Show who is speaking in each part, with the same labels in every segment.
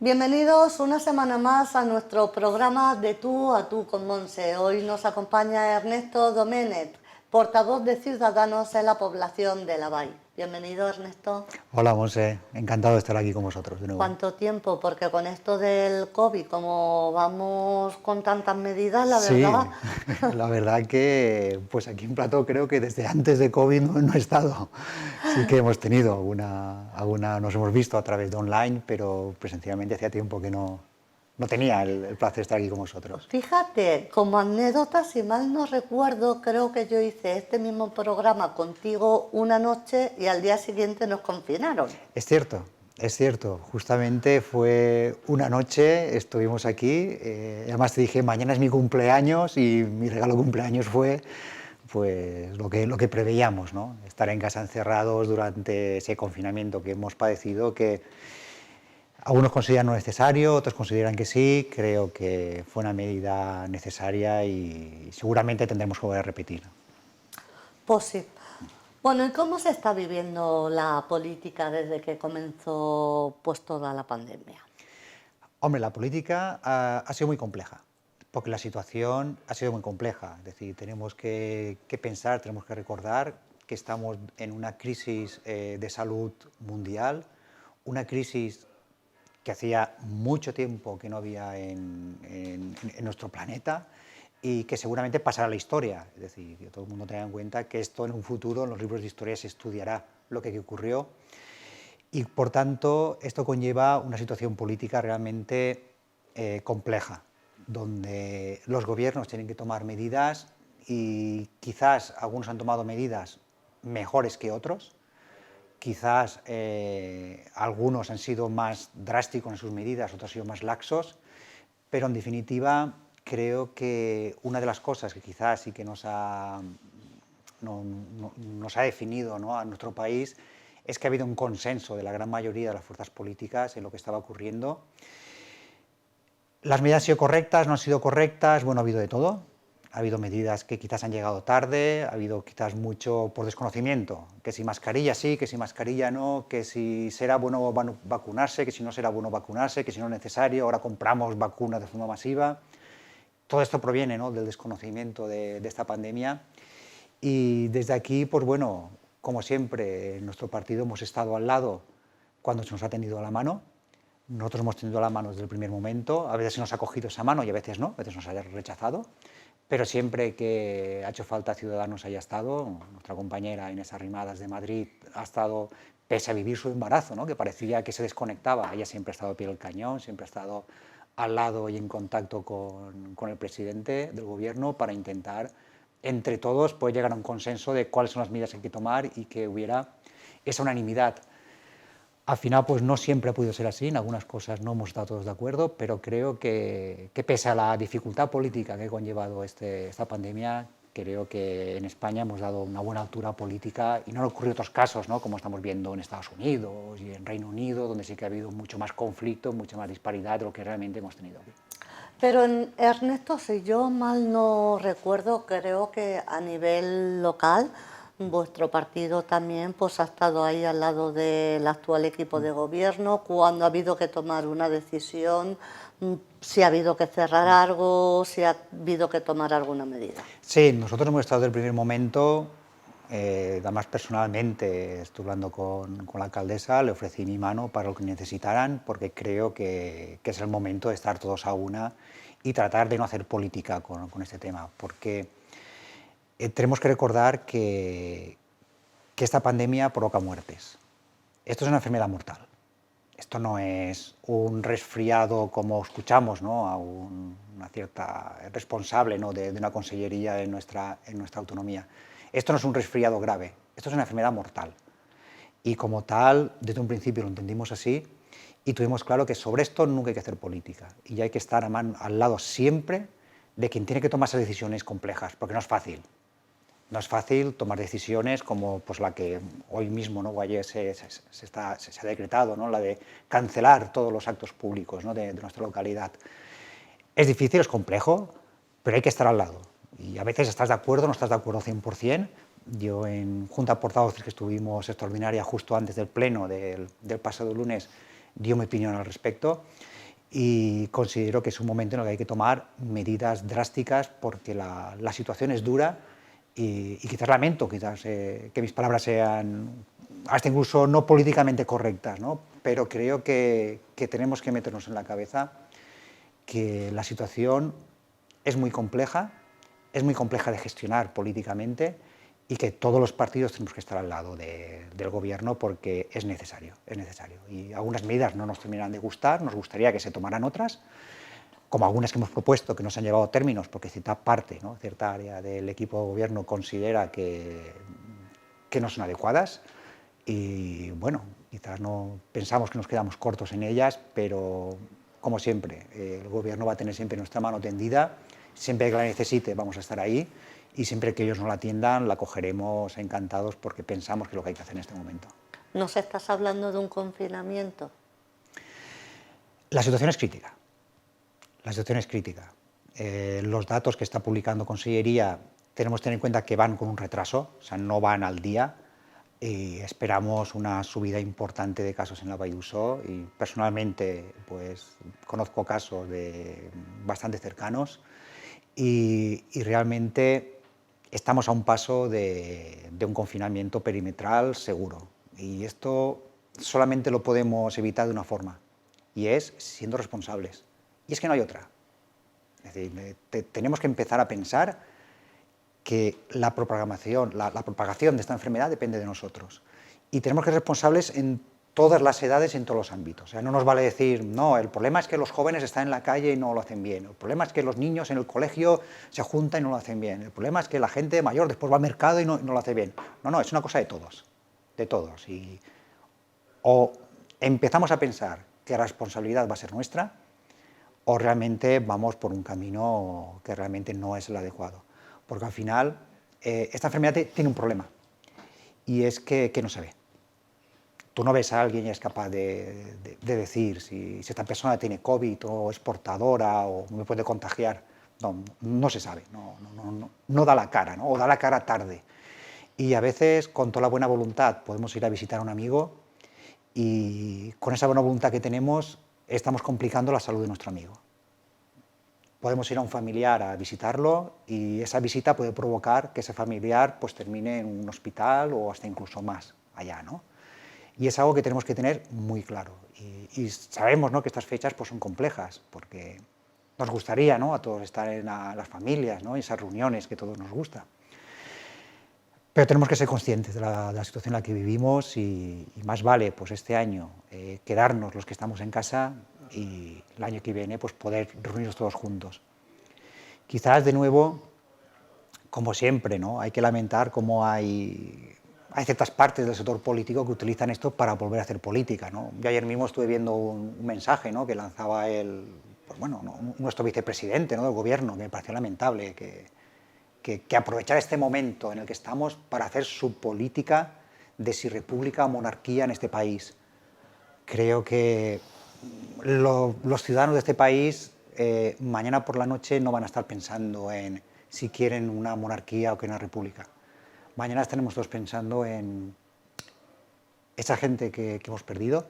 Speaker 1: Bienvenidos una semana más a nuestro programa de Tú a Tú con Monse. Hoy nos acompaña Ernesto Doménech, portavoz de Ciudadanos en la población de La Vall. Bienvenido, Ernesto.
Speaker 2: Hola, Monse. Encantado de estar aquí con vosotros de nuevo.
Speaker 1: ¿Cuánto tiempo? Porque con esto del COVID, como vamos con tantas medidas, la verdad.
Speaker 2: Sí, la verdad que pues aquí en Plató creo que desde antes de COVID no he estado. Sí que hemos tenido nos hemos visto a través de online, pero presencialmente hacía tiempo que no tenía el placer de estar aquí con vosotros.
Speaker 1: Fíjate, como anécdota, si mal no recuerdo, creo que yo hice este mismo programa contigo una noche y al día siguiente nos confinaron.
Speaker 2: Es cierto, justamente fue una noche, estuvimos aquí, además te dije, mañana es mi cumpleaños y mi regalo de cumpleaños fue pues lo que preveíamos, ¿no? Estar en casa encerrados durante ese confinamiento que hemos padecido, que algunos consideran no necesario, otros consideran que sí. Creo que fue una medida necesaria y seguramente tendremos que volver a repetir.
Speaker 1: Pues sí. Bueno, ¿y cómo se está viviendo la política desde que comenzó pues toda la pandemia?
Speaker 2: Hombre, la política ha sido muy compleja, porque la situación ha sido muy compleja. Es decir, tenemos que pensar, tenemos que recordar que estamos en una crisis de salud mundial, una crisis que hacía mucho tiempo que no había en nuestro planeta y que seguramente pasará a la historia. Es decir, que todo el mundo tenga en cuenta que esto en un futuro en los libros de historia se estudiará lo que ocurrió y, por tanto, esto conlleva una situación política realmente compleja, donde los gobiernos tienen que tomar medidas y quizás algunos han tomado medidas mejores que otros. Quizás algunos han sido más drásticos en sus medidas, otros han sido más laxos, pero en definitiva creo que una de las cosas que quizás sí que nos ha definido, ¿no?, a nuestro país es que ha habido un consenso de la gran mayoría de las fuerzas políticas en lo que estaba ocurriendo. Las medidas han sido correctas, no han sido correctas, bueno, ha habido de todo. Ha habido medidas que quizás han llegado tarde, ha habido quizás mucho por desconocimiento, que si mascarilla sí, que si mascarilla no, que si será bueno vacunarse, que si no será bueno vacunarse, que si no es necesario, ahora compramos vacunas de forma masiva. Todo esto proviene, ¿no?, del desconocimiento de esta pandemia y desde aquí, pues bueno, como siempre, en nuestro partido hemos estado al lado cuando se nos ha tendido la mano. Nosotros hemos tenido la mano desde el primer momento, a veces se nos ha cogido esa mano y a veces no, a veces nos ha rechazado, pero siempre que ha hecho falta Ciudadanos haya estado. Nuestra compañera Inés Arrimadas de Madrid ha estado, pese a vivir su embarazo, ¿no?, que parecía que se desconectaba, ella siempre ha estado a pie del cañón, siempre ha estado al lado y en contacto con el presidente del gobierno para intentar, entre todos, poder llegar a un consenso de cuáles son las medidas que hay que tomar y que hubiera esa unanimidad. Al final, pues no siempre ha podido ser así, en algunas cosas no hemos estado todos de acuerdo, pero creo que pese a la dificultad política que ha conllevado esta pandemia, creo que en España hemos dado una buena altura política y no han ocurrido otros casos, ¿no?, como estamos viendo en Estados Unidos y en Reino Unido, donde sí que ha habido mucho más conflicto, mucha más disparidad de lo que realmente hemos tenido aquí.
Speaker 1: Pero Ernesto, si yo mal no recuerdo, creo que a nivel local vuestro partido también pues ha estado ahí al lado del actual equipo de gobierno cuando ha habido que tomar una decisión, si ha habido que cerrar algo, si ha habido que tomar alguna medida.
Speaker 2: Sí, nosotros hemos estado desde el primer momento, además personalmente estuve hablando con la alcaldesa, le ofrecí mi mano para lo que necesitaran, porque creo que es el momento de estar todos a una y tratar de no hacer política con este tema, porque tenemos que recordar que esta pandemia provoca muertes. Esto es una enfermedad mortal. Esto no es un resfriado como escuchamos, ¿no?, a una cierta responsable, ¿no?, de una consellería en nuestra autonomía. Esto no es un resfriado grave, esto es una enfermedad mortal. Y como tal, desde un principio lo entendimos así y tuvimos claro que sobre esto nunca hay que hacer política y hay que estar al lado siempre de quien tiene que tomar esas decisiones complejas, porque no es fácil. No es fácil tomar decisiones como pues, la que hoy mismo, ¿no?, o ayer se ha decretado, ¿no?, la de cancelar todos los actos públicos, ¿no?, de nuestra localidad. Es difícil, es complejo, pero hay que estar al lado. Y a veces estás de acuerdo, no estás de acuerdo 100%. Yo en Junta de Portavoces, que estuvimos extraordinaria justo antes del pleno del pasado lunes, dio mi opinión al respecto y considero que es un momento en el que hay que tomar medidas drásticas porque la situación es dura y quizás lamento que mis palabras sean hasta incluso no políticamente correctas, ¿no? Pero creo que tenemos que meternos en la cabeza que la situación es muy compleja de gestionar políticamente y que todos los partidos tenemos que estar al lado del gobierno porque es necesario, es necesario. Y algunas medidas no nos terminan de gustar, nos gustaría que se tomaran otras, como algunas que hemos propuesto que no se han llevado a términos porque cierta parte, ¿no? Cierta área del equipo de gobierno considera que no son adecuadas y bueno, quizás no pensamos que nos quedamos cortos en ellas, pero como siempre, el gobierno va a tener siempre nuestra mano tendida, siempre que la necesite vamos a estar ahí y siempre que ellos no la atiendan la cogeremos encantados porque pensamos que es lo que hay que hacer en este momento.
Speaker 1: ¿Nos estás hablando de un confinamiento?
Speaker 2: La situación es crítica. La situación es crítica. Los datos que está publicando Consellería tenemos que tener en cuenta que van con un retraso, o sea, no van al día. Y esperamos una subida importante de casos en la Vall d'Uixó y personalmente pues conozco casos bastante cercanos y realmente estamos a un paso de un confinamiento perimetral seguro y esto solamente lo podemos evitar de una forma y es siendo responsables y es que no hay otra. Es decir, tenemos que empezar a pensar que la propagación de esta enfermedad depende de nosotros. Y tenemos que ser responsables en todas las edades y en todos los ámbitos. O sea, no nos vale decir, no, el problema es que los jóvenes están en la calle y no lo hacen bien. El problema es que los niños en el colegio se juntan y no lo hacen bien. El problema es que la gente mayor después va al mercado y no lo hace bien. No, no, es una cosa de todos. De todos. Y o empezamos a pensar que la responsabilidad va a ser nuestra o realmente vamos por un camino que realmente no es el adecuado. Porque al final esta enfermedad tiene un problema y es que no se ve. Tú no ves a alguien y es capaz de decir si esta persona tiene COVID o es portadora o me puede contagiar. No se sabe, no da la cara, ¿no? O da la cara tarde. Y a veces, con toda la buena voluntad, podemos ir a visitar a un amigo y con esa buena voluntad que tenemos estamos complicando la salud de nuestro amigo. Podemos ir a un familiar a visitarlo y esa visita puede provocar que ese familiar pues, termine en un hospital o hasta incluso más allá, ¿no? Y es algo que tenemos que tener muy claro. Y sabemos, ¿no?, que estas fechas pues, son complejas, porque nos gustaría, ¿no?, a todos estar en las familias, ¿no?, y esas reuniones que a todos nos gusta. Pero tenemos que ser conscientes de la situación en la que vivimos y más vale pues, este año quedarnos los que estamos en casa y el año que viene pues, poder reunirnos todos juntos. Quizás, de nuevo, como siempre, ¿no?, hay que lamentar cómo hay ciertas partes del sector político que utilizan esto para volver a hacer política, ¿no? Yo ayer mismo estuve viendo un mensaje, ¿no?, que lanzaba nuestro vicepresidente, ¿no?, del gobierno, que me pareció lamentable, que aprovechar este momento en el que estamos para hacer su política de si república o monarquía en este país. Creo que los ciudadanos de este país mañana por la noche no van a estar pensando en si quieren una monarquía o quieren una república. Mañana estaremos todos pensando en esa gente que hemos perdido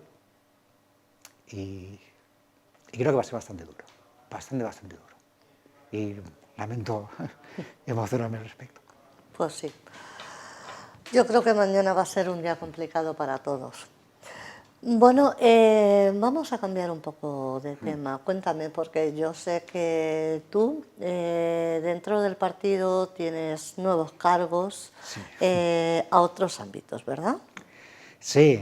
Speaker 2: y creo que va a ser bastante duro, bastante duro. Y lamento emocionarme al respecto.
Speaker 1: Pues sí. Yo creo que mañana va a ser un día complicado para todos. Bueno, vamos a cambiar un poco de tema. Cuéntame, porque yo sé que tú dentro del partido tienes nuevos cargos
Speaker 2: Sí.
Speaker 1: A otros ámbitos, ¿verdad?
Speaker 2: Sí,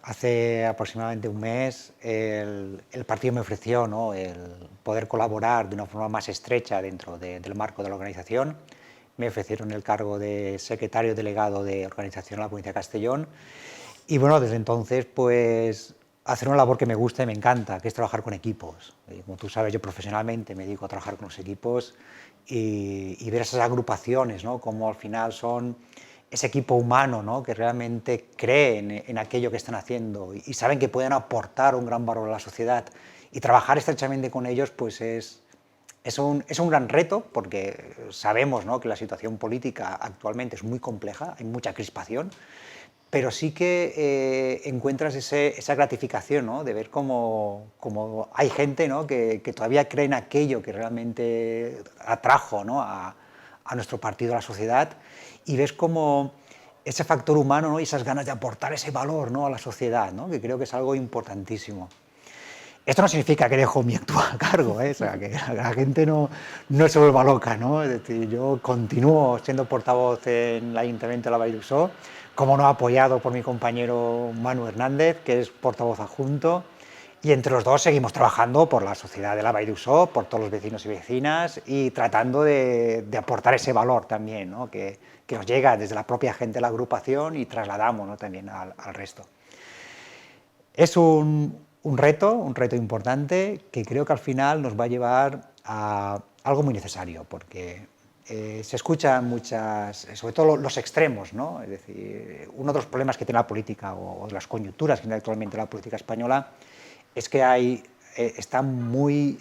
Speaker 2: hace aproximadamente un mes el partido me ofreció, ¿no?, el poder colaborar de una forma más estrecha dentro del marco de la organización. Me ofrecieron el cargo de secretario delegado de organización a la provincia de Castellón y bueno, desde entonces pues hacer una labor que me gusta y me encanta, que es trabajar con equipos. Como tú sabes, yo profesionalmente me dedico a trabajar con los equipos y ver esas agrupaciones, ¿no?, como al final son ese equipo humano, ¿no?, que realmente cree en aquello que están haciendo y saben que pueden aportar un gran valor a la sociedad y trabajar estrechamente con ellos pues es un gran reto porque sabemos, ¿no?, que la situación política actualmente es muy compleja, hay mucha crispación, pero sí que encuentras esa gratificación, ¿no? De ver cómo hay gente, ¿no? que todavía cree en aquello que realmente atrajo, ¿no? a nuestro partido, a la sociedad, y ves cómo ese factor humano, ¿no? Y esas ganas de aportar ese valor, ¿no? a la sociedad, ¿no? Que creo que es algo importantísimo. Esto no significa que dejo mi actual cargo, o sea, que la gente no se vuelva loca, ¿no? Es decir, yo continúo siendo portavoz en el Ayuntamiento de la Vall d'Uixó, como no apoyado por mi compañero Manu Hernández, que es portavoz adjunto, y entre los dos seguimos trabajando por la sociedad de la Vall d'Uixó, por todos los vecinos y vecinas, y tratando de aportar ese valor también, ¿no? que nos llega desde la propia gente de la agrupación y trasladamos, ¿no? también al resto. Es un reto importante que creo que al final nos va a llevar a algo muy necesario, porque se escuchan muchas, sobre todo los extremos, ¿no? Es decir, uno de los problemas que tiene la política o de las coyunturas que tiene actualmente la política española es que está muy,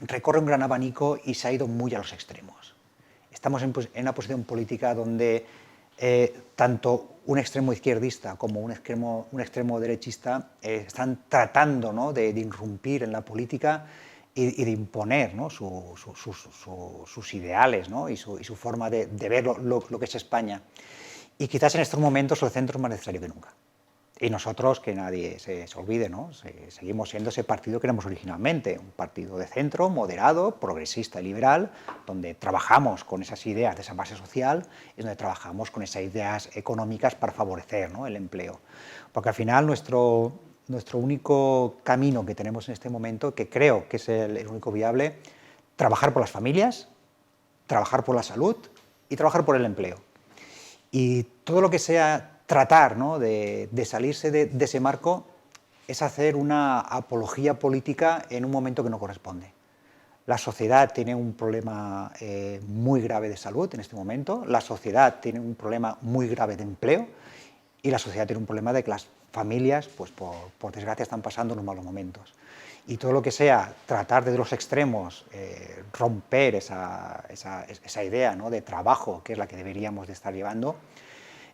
Speaker 2: recorre un gran abanico y se ha ido muy a los extremos. Estamos en una posición política donde tanto un extremo izquierdista como un extremo derechista están tratando, ¿no? de irrumpir en la política y de imponer, ¿no? sus ideales, ¿no? y su forma de ver lo que es España. Y quizás en estos momentos el centro es más necesario que nunca. Y nosotros, que nadie se olvide, ¿no? Seguimos siendo ese partido que éramos originalmente, un partido de centro, moderado, progresista y liberal, donde trabajamos con esas ideas de esa base social y donde trabajamos con esas ideas económicas para favorecer, ¿no? el empleo. Porque al final nuestro único camino que tenemos en este momento, que creo que es el único viable, trabajar por las familias, trabajar por la salud y trabajar por el empleo. Y todo lo que sea tratar, ¿no? de salirse de ese marco es hacer una apología política en un momento que no corresponde. La sociedad tiene un problema muy grave de salud en este momento, la sociedad tiene un problema muy grave de empleo y la sociedad tiene un problema de que las familias, pues por desgracia, están pasando unos malos momentos. Y todo lo que sea tratar de los extremos, romper esa idea, ¿no? de trabajo, que es la que deberíamos de estar llevando,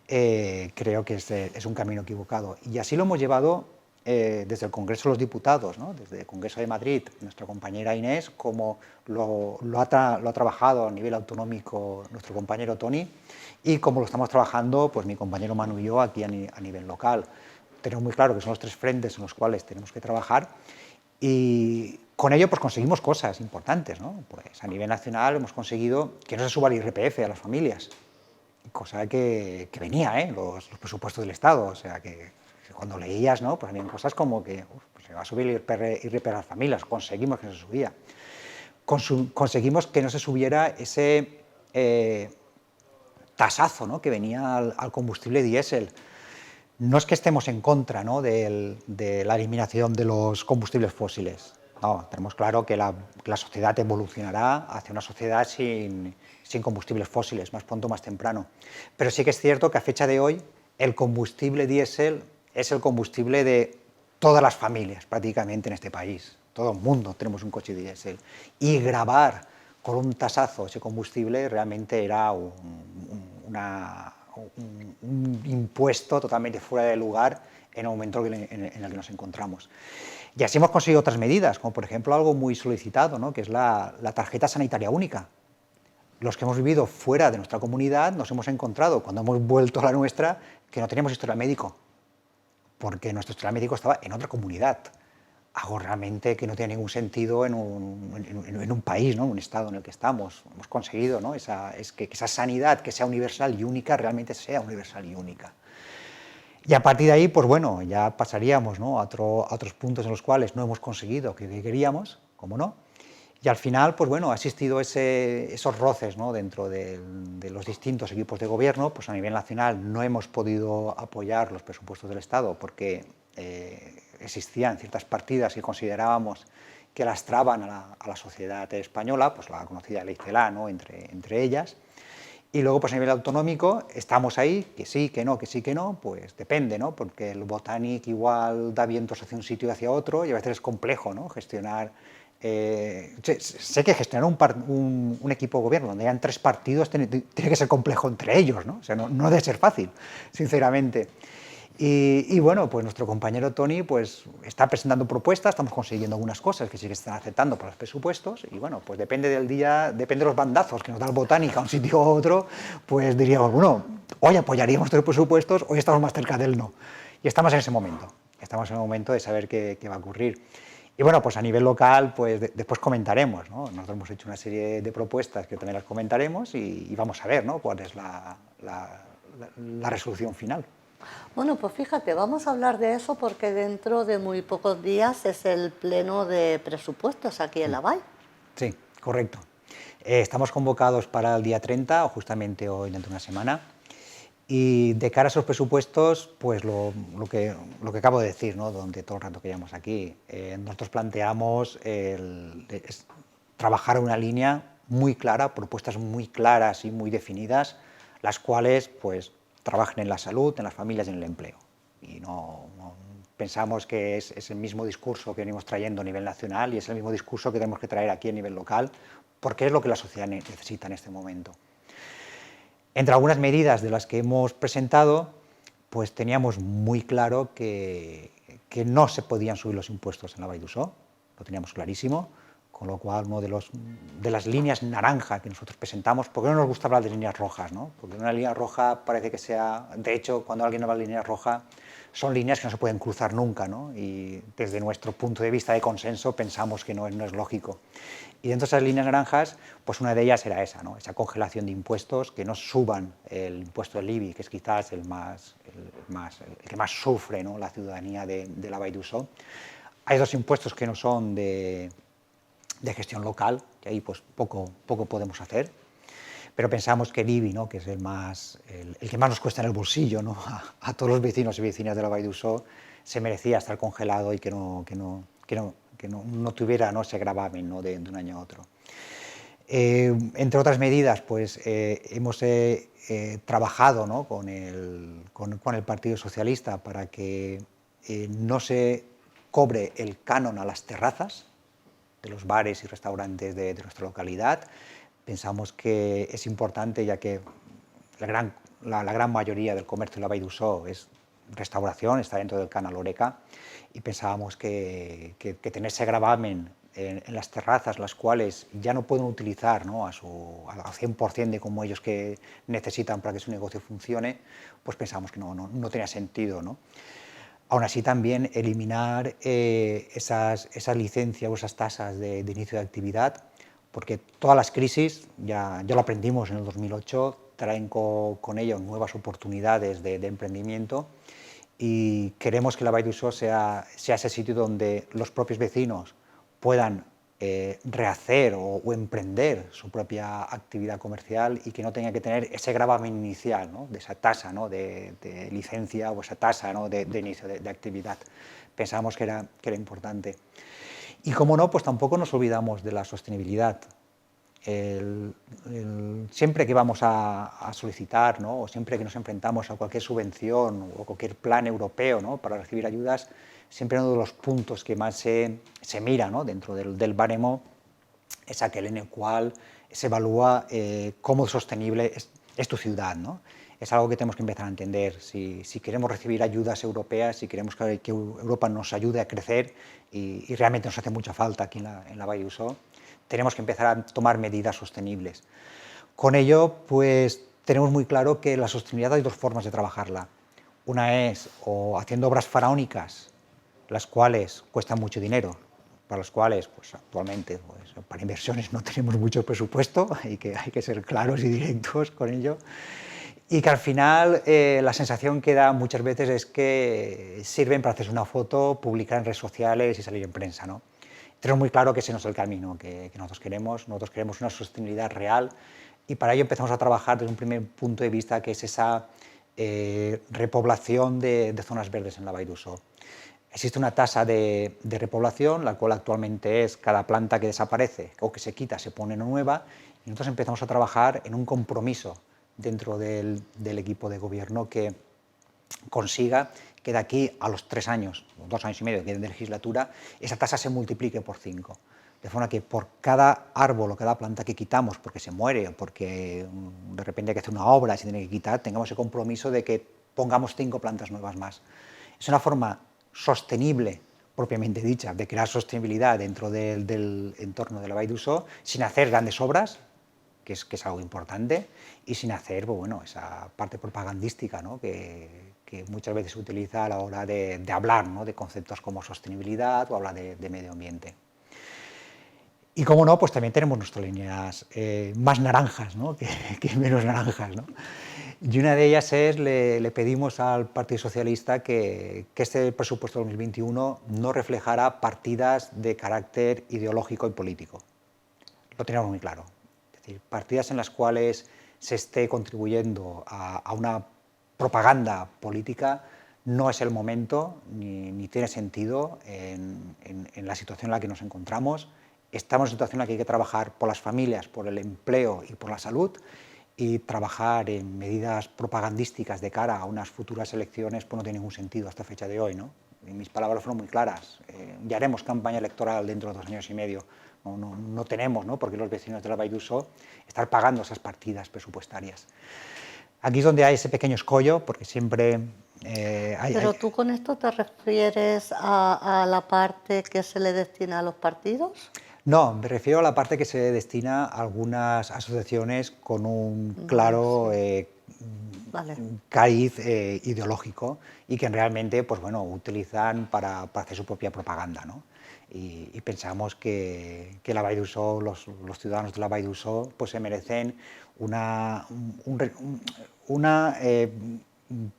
Speaker 2: creo que es un camino equivocado. Y así lo hemos llevado desde el Congreso de los Diputados, ¿no? Desde el Congreso de Madrid, nuestra compañera Inés, como lo ha trabajado a nivel autonómico nuestro compañero Tony, y como lo estamos trabajando pues mi compañero Manu y yo aquí a nivel local. Tenemos muy claro que son los tres frentes en los cuales tenemos que trabajar, y con ello pues conseguimos cosas importantes, ¿no? Pues a nivel nacional hemos conseguido que no se suba el IRPF a las familias, cosa que venía los presupuestos del Estado, o sea que cuando leías, ¿no? Pues habían cosas como que pues se va a subir el IRPF a las familias, conseguimos que no se subía. Conseguimos que no se subiera ese tasazo, ¿no? que venía al combustible diésel. No es que estemos en contra, ¿no? de la eliminación de los combustibles fósiles. No, tenemos claro que la sociedad evolucionará hacia una sociedad sin combustibles fósiles, más pronto o más temprano. Pero sí que es cierto que a fecha de hoy el combustible diésel es el combustible de todas las familias prácticamente en este país. Todo el mundo tenemos un coche diésel. Y gravar con un tasazo ese combustible realmente era un impuesto totalmente fuera de lugar en el momento en el que nos encontramos. Y así hemos conseguido otras medidas, como por ejemplo algo muy solicitado, ¿no? que es la tarjeta sanitaria única. Los que hemos vivido fuera de nuestra comunidad nos hemos encontrado, cuando hemos vuelto a la nuestra, que no teníamos historial médico, porque nuestro historial médico estaba en otra comunidad. Algo realmente que no tiene ningún sentido en un país, ¿no? En un estado en el que estamos. Hemos conseguido, ¿no? que esa sanidad que sea universal y única realmente sea universal y única. Y a partir de ahí, pues bueno, ya pasaríamos, ¿no? a otros puntos en los cuales no hemos conseguido que queríamos, como no. Y al final, pues bueno, ha existido esos roces, ¿no? dentro de los distintos equipos de gobierno. Pues a nivel nacional no hemos podido apoyar los presupuestos del Estado porque existían ciertas partidas que considerábamos que lastraban a la sociedad española, pues la conocida ley CELA, ¿no? entre ellas. Y luego, pues a nivel autonómico, estamos ahí, que sí, que no, que sí, que no, pues depende, ¿no? Porque el Botanic igual da vientos hacia un sitio y hacia otro, y a veces es complejo, ¿no? gestionar Sé que gestionar un equipo de gobierno donde hayan 3 partidos tiene que ser complejo entre ellos, ¿no? O sea, no debe ser fácil, sinceramente. Y bueno, pues nuestro compañero Tony pues, está presentando propuestas, estamos consiguiendo algunas cosas que sí que están aceptando para los presupuestos, y bueno, pues depende del día, depende de los bandazos que nos da el Botánica a un sitio u otro, pues diríamos, bueno, hoy apoyaríamos los presupuestos, hoy estamos más cerca del no. Y estamos en ese momento, de saber qué va a ocurrir. Y bueno, pues a nivel local, pues después comentaremos, ¿no? Nosotros hemos hecho una serie de propuestas que también las comentaremos y vamos a ver, ¿no?, cuál es la resolución final.
Speaker 1: Bueno, pues fíjate, vamos a hablar de eso porque dentro de muy pocos días es el pleno de presupuestos aquí en La Vall.
Speaker 2: Sí, correcto. Estamos convocados para el día 30, o justamente hoy, dentro de una semana. Y de cara a esos presupuestos, pues lo que acabo de decir, ¿no?, durante todo el rato que llevamos aquí, nosotros planteamos trabajar una línea muy clara, propuestas muy claras y muy definidas, las cuales pues trabajen en la salud, en las familias y en el empleo. Y pensamos que es el mismo discurso que venimos trayendo a nivel nacional y es el mismo discurso que tenemos que traer aquí a nivel local, porque es lo que la sociedad necesita en este momento. Entre algunas medidas de las que hemos presentado, pues teníamos muy claro que no se podían subir los impuestos en la Vall d'Uixó, lo teníamos clarísimo, con lo cual una de las líneas naranja que nosotros presentamos, porque no nos gusta hablar de líneas rojas, ¿no? Porque una línea roja parece que sea, de hecho, cuando alguien habla de línea roja, son líneas que no se pueden cruzar nunca, ¿no? Y desde nuestro punto de vista de consenso pensamos que no es lógico. Y dentro de esas líneas naranjas, pues una de ellas era esa, ¿no?, esa congelación de impuestos, que no suban el impuesto del IBI, que es quizás el que más sufre, ¿no?, la ciudadanía de la Vall d'Uixó. Hay 2 impuestos que no son de gestión local, que ahí pues poco podemos hacer, pero pensamos que el IBI, ¿no?, que es el que más nos cuesta en el bolsillo, ¿no?, a todos los vecinos y vecinas de la Vall d'Uixó, se merecía estar congelado y que no tuviera, ¿no?, ese gravamen, ¿no?, de un año a otro. Entre otras medidas, pues hemos trabajado, ¿no?, con el Partido Socialista para que no se cobre el canon a las terrazas de los bares y restaurantes de nuestra localidad. Pensamos que es importante, ya que la gran mayoría del comercio de la Vall d'Uixó es restauración, está dentro del Canal Horeca, y pensábamos que tener ese gravamen en las terrazas, las cuales ya no pueden utilizar, ¿no?, al 100% de como ellos que necesitan para que su negocio funcione, pues pensamos que no tenía sentido, ¿no? Aún así, también eliminar esas licencias o esas tasas de inicio de actividad, porque todas las crisis, ya lo aprendimos en el 2008, traen con ello nuevas oportunidades de emprendimiento, y queremos que la Vall d'Uixó sea ese sitio donde los propios vecinos puedan rehacer o emprender su propia actividad comercial y que no tenga que tener ese gravamen inicial, ¿no?, de esa tasa, ¿no?, de licencia o esa tasa, ¿no?, de inicio de actividad. Pensábamos que era importante. Y como no, pues tampoco nos olvidamos de la sostenibilidad. Siempre que vamos a solicitar, ¿no?, o siempre que nos enfrentamos a cualquier subvención o cualquier plan europeo, ¿no?, para recibir ayudas, siempre uno de los puntos que más se mira, ¿no?, dentro del baremo es aquel en el cual se evalúa cómo sostenible es tu ciudad, ¿no? Es algo que tenemos que empezar a entender. Si queremos recibir ayudas europeas, si queremos que Europa nos ayude a crecer, y realmente nos hace mucha falta aquí en la Vall d'Uixó, tenemos que empezar a tomar medidas sostenibles. Con ello, pues tenemos muy claro que la sostenibilidad hay 2 formas de trabajarla. Una es o haciendo obras faraónicas, las cuales cuestan mucho dinero, para las cuales pues, actualmente pues, para inversiones no tenemos mucho presupuesto, hay que ser claros y directos con ello, y que al final la sensación que da muchas veces es que sirven para hacerse una foto, publicar en redes sociales y salir en prensa, ¿no? Tenemos muy claro que ese no es el camino que nosotros queremos. Nosotros queremos una sostenibilidad real, y para ello empezamos a trabajar desde un primer punto de vista, que es esa repoblación de zonas verdes en la Vall d'Uixó. Existe una tasa de repoblación, la cual actualmente es cada planta que desaparece o que se quita, se pone una nueva, y nosotros empezamos a trabajar en un compromiso dentro del equipo de gobierno que consiga que de aquí a los 3 años, 2 años y medio de legislatura, esa tasa se multiplique por 5. de forma que por cada árbol o cada planta que quitamos porque se muere o porque de repente hay que hacer una obra y se tiene que quitar, tengamos el compromiso de que pongamos 5 plantas nuevas más. Es una forma sostenible, propiamente dicha, de crear sostenibilidad dentro del entorno de la Vall d'Uixó sin hacer grandes obras, que es algo importante, y sin hacer pues, bueno, esa parte propagandística, ¿no? que muchas veces se utiliza a la hora de hablar, ¿no? de conceptos como sostenibilidad o hablar de medio ambiente. Y como no, pues también tenemos nuestras líneas más naranjas, ¿no? que menos naranjas, ¿no? Y una de ellas es, le pedimos al Partido Socialista que este presupuesto 2021 no reflejara partidas de carácter ideológico y político. Lo tenemos muy claro. Es decir, partidas en las cuales se esté contribuyendo a una propaganda política no es el momento ni tiene sentido en la situación en la que nos encontramos. Estamos en una situación en la que hay que trabajar por las familias, por el empleo y por la salud, y trabajar en medidas propagandísticas de cara a unas futuras elecciones pues no tiene ningún sentido hasta fecha de hoy, ¿no? Y mis palabras fueron muy claras. Ya haremos campaña electoral dentro de 2 años y medio. No tenemos, ¿no? Porque los vecinos de la Vall d'Uixó estar pagando esas partidas presupuestarias. Aquí es donde hay ese pequeño escollo, porque siempre
Speaker 1: Pero tú con esto te refieres a la parte que se le destina a los partidos.
Speaker 2: No, me refiero a la parte que se destina a algunas asociaciones con un
Speaker 1: Vale,
Speaker 2: claro
Speaker 1: sí. Vale.
Speaker 2: cariz ideológico y que realmente pues, bueno, utilizan para hacer su propia propaganda, ¿no? Y pensamos que la Vall d'Uixó, los ciudadanos de la Vall d'Uixó pues, se merecen una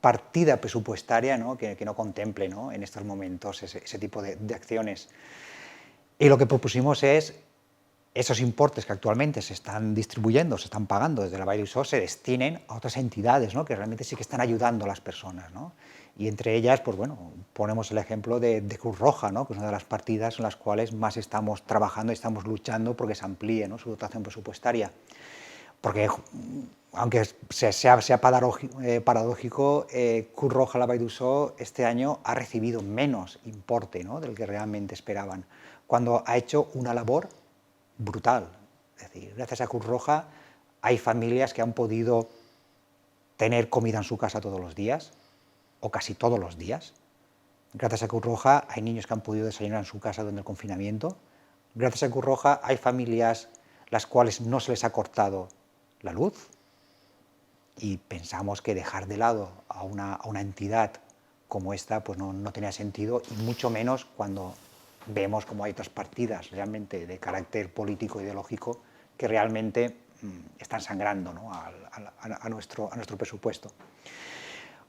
Speaker 2: partida presupuestaria, ¿no? Que no contemple, ¿no? En estos momentos ese tipo de acciones. Y lo que propusimos es esos importes que actualmente se están distribuyendo, se están pagando desde la Vall d'Uixó, se destinen a otras entidades, ¿no? Que realmente sí que están ayudando a las personas, ¿no? Y entre ellas, pues bueno, ponemos el ejemplo de Cruz Roja, ¿no? Que es una de las partidas en las cuales más estamos trabajando y estamos luchando porque se amplíe, ¿no? Su dotación presupuestaria. Porque aunque sea paradójico, Cruz Roja la Vall d'Uixó este año ha recibido menos importe, ¿no? Del que realmente esperaban, cuando ha hecho una labor brutal. Es decir, gracias a Cruz Roja hay familias que han podido tener comida en su casa todos los días, o casi todos los días. Gracias a Cruz Roja hay niños que han podido desayunar en su casa durante el confinamiento. Gracias a Cruz Roja hay familias las cuales no se les ha cortado la luz, y pensamos que dejar de lado a una entidad como esta pues no tenía sentido, y mucho menos cuando vemos como hay otras partidas realmente de carácter político e ideológico que realmente están sangrando, ¿no? a nuestro presupuesto.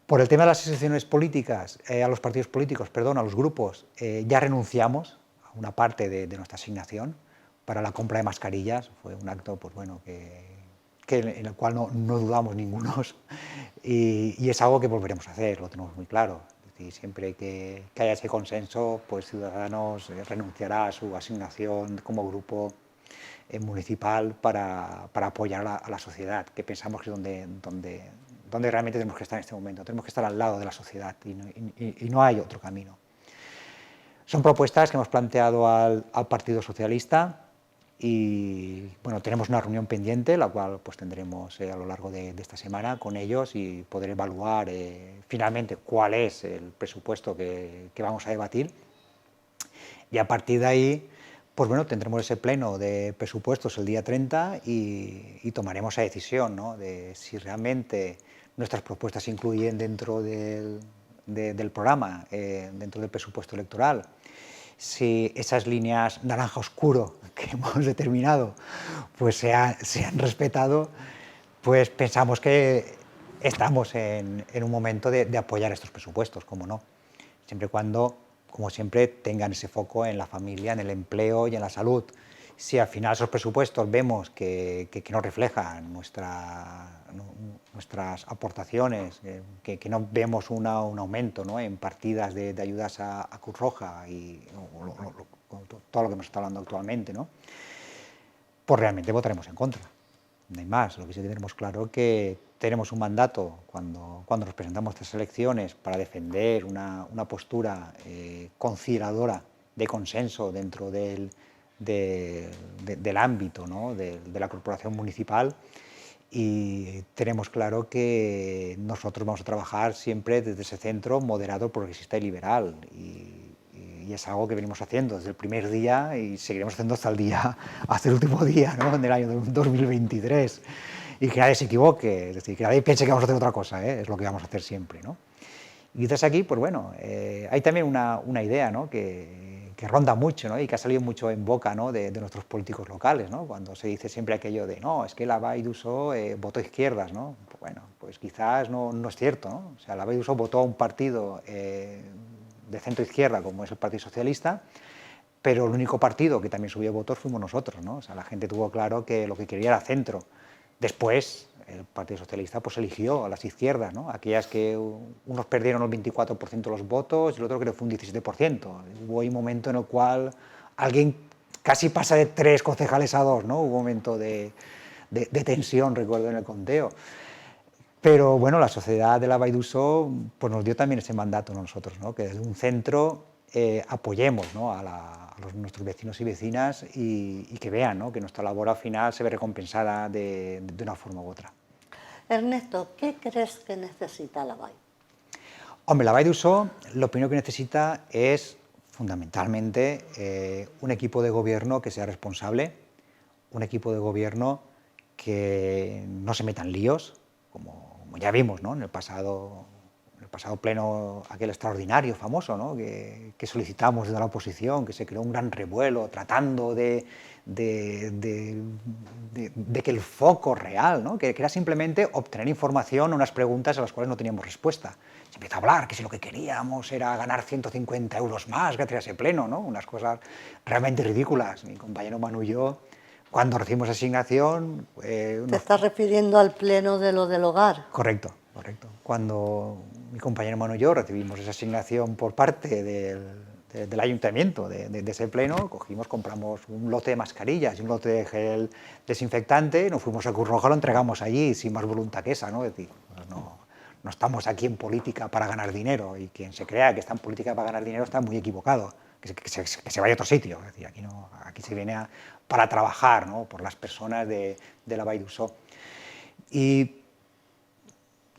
Speaker 2: Por el tema de las asociaciones políticas, a los partidos políticos, perdón, a los grupos, ya renunciamos a una parte de nuestra asignación para la compra de mascarillas. Fue un acto pues, bueno, en el cual no dudamos ningunos, y es algo que volveremos a hacer, lo tenemos muy claro. Es decir, siempre que haya ese consenso, pues Ciudadanos renunciará a su asignación como grupo municipal para apoyar a la sociedad, que pensamos que es donde realmente tenemos que estar en este momento. Tenemos que estar al lado de la sociedad y no hay otro camino. Son propuestas que hemos planteado al Partido Socialista, y bueno, tenemos una reunión pendiente, la cual pues tendremos a lo largo de esta semana con ellos, y poder evaluar finalmente cuál es el presupuesto que vamos a debatir. Y a partir de ahí, pues bueno, tendremos ese pleno de presupuestos el día 30 y tomaremos esa decisión, ¿no? De si realmente nuestras propuestas se incluyen dentro del programa, dentro del presupuesto electoral. Si esas líneas naranja oscuro que hemos determinado pues se han respetado, pues pensamos que estamos en un momento de apoyar estos presupuestos, como no, siempre y cuando, como siempre, tengan ese foco en la familia, en el empleo y en la salud. Si al final esos presupuestos vemos que no reflejan nuestras aportaciones, que no vemos un aumento, ¿no? En partidas de ayudas a Cruz Roja y todo lo que hemos estado hablando actualmente, ¿no? Pues realmente votaremos en contra. No hay más. Lo que sí que tenemos claro que tenemos un mandato cuando nos presentamos a estas elecciones para defender una postura conciliadora de consenso dentro del del ámbito, ¿no? de la corporación municipal, y tenemos claro que nosotros vamos a trabajar siempre desde ese centro moderado, progresista y liberal, y es algo que venimos haciendo desde el primer día y seguiremos haciendo hasta el último día, ¿no? En el año 2023, y que nadie se equivoque, es decir, que nadie piense que vamos a hacer otra cosa, es lo que vamos a hacer siempre, ¿no? Y desde aquí, pues bueno, hay también una idea, ¿no? que ronda mucho, ¿no? Y que ha salido mucho en boca, ¿no? de nuestros políticos locales, ¿no? Cuando se dice siempre aquello de, no, es que la Vall d'Uso votó izquierdas, ¿no? Pues bueno, pues quizás no es cierto, ¿no? O sea, la Vall d'Uso votó a un partido de centro-izquierda, como es el Partido Socialista, pero el único partido que también subió votos fuimos nosotros, ¿no? O sea, la gente tuvo claro que lo que quería era centro. Después, el Partido Socialista pues eligió a las izquierdas, ¿no? Aquellas que unos perdieron el 24% de los votos y el otro creo que fue un 17%. Hubo un momento en el cual alguien casi pasa de 3 concejales a 2, ¿no? Hubo un momento de tensión, recuerdo, en el conteo. Pero bueno, la sociedad de la Vall d'Uso pues nos dio también ese mandato a nosotros, ¿no? Que desde un centro apoyemos, ¿no? a nuestros vecinos y vecinas y que vean, ¿no? Que nuestra labor al final se ve recompensada de una forma u otra.
Speaker 1: Ernesto, ¿qué crees que necesita la Vall?
Speaker 2: Hombre, la Vall d'Uso lo primero que necesita es fundamentalmente un equipo de gobierno que sea responsable, un equipo de gobierno que no se meta en líos, como ya vimos, ¿no? en el pasado pleno, aquel extraordinario, famoso, ¿no? que solicitamos desde la oposición, que se creó un gran revuelo tratando de que el foco real, ¿no? que era simplemente obtener información a unas preguntas a las cuales no teníamos respuesta. Se empieza a hablar que si lo que queríamos era ganar 150 euros más gracias a ese pleno, ¿no? Unas cosas realmente ridículas. Mi compañero Manu y yo, cuando recibimos asignación...
Speaker 1: ¿Te estás refiriendo al pleno de lo del hogar?
Speaker 2: Correcto, correcto. Cuando mi compañero Manu y yo recibimos esa asignación por parte del ayuntamiento de ese pleno, compramos un lote de mascarillas y un lote de gel desinfectante, nos fuimos a Cruz Roja, lo entregamos allí sin más voluntad que esa, ¿no? Es decir, no estamos aquí en política para ganar dinero, y quien se crea que está en política para ganar dinero está muy equivocado, que se vaya a otro sitio. Es decir, aquí se viene para trabajar, ¿no? Por las personas de la Vall d'Uso. Y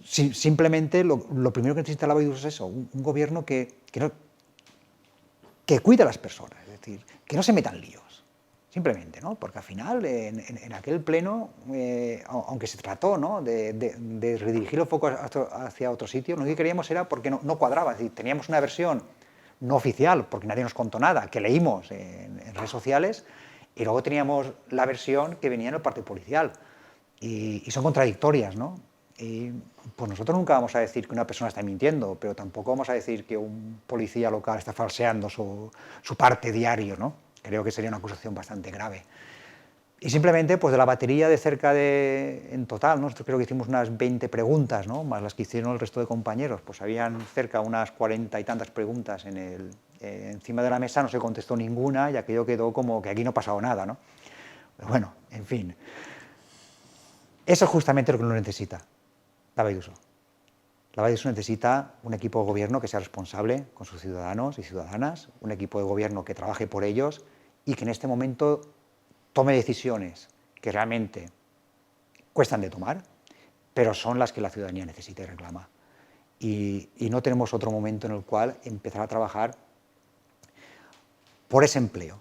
Speaker 2: simplemente lo primero que necesita la Vall d'Uso es eso, un gobierno que cuide a las personas, es decir, que no se metan líos, simplemente, ¿no? Porque al final, en aquel pleno, aunque se trató, ¿no? de redirigir el foco hacia otro sitio, lo que queríamos era porque no cuadraba, es decir, teníamos una versión no oficial, porque nadie nos contó nada, que leímos en redes sociales, y luego teníamos la versión que venía en el parte policial, y son contradictorias, ¿no? Y pues nosotros nunca vamos a decir que una persona está mintiendo, pero tampoco vamos a decir que un policía local está falseando su parte diario, ¿no? Creo que sería una acusación bastante grave. Y simplemente, pues de la batería de en total, ¿no? Nosotros creo que hicimos unas 20 preguntas, ¿no? Más las que hicieron el resto de compañeros, pues habían cerca unas 40 y tantas preguntas encima de la mesa, no se contestó ninguna y aquello quedó como que aquí no ha pasado nada, ¿no? Pero bueno, en fin. Eso es justamente lo que uno necesita, la Vall d'Uso. La Vall d'Uso necesita un equipo de gobierno que sea responsable con sus ciudadanos y ciudadanas, un equipo de gobierno que trabaje por ellos y que en este momento tome decisiones que realmente cuestan de tomar, pero son las que la ciudadanía necesita y reclama. Y no tenemos otro momento en el cual empezar a trabajar por ese empleo,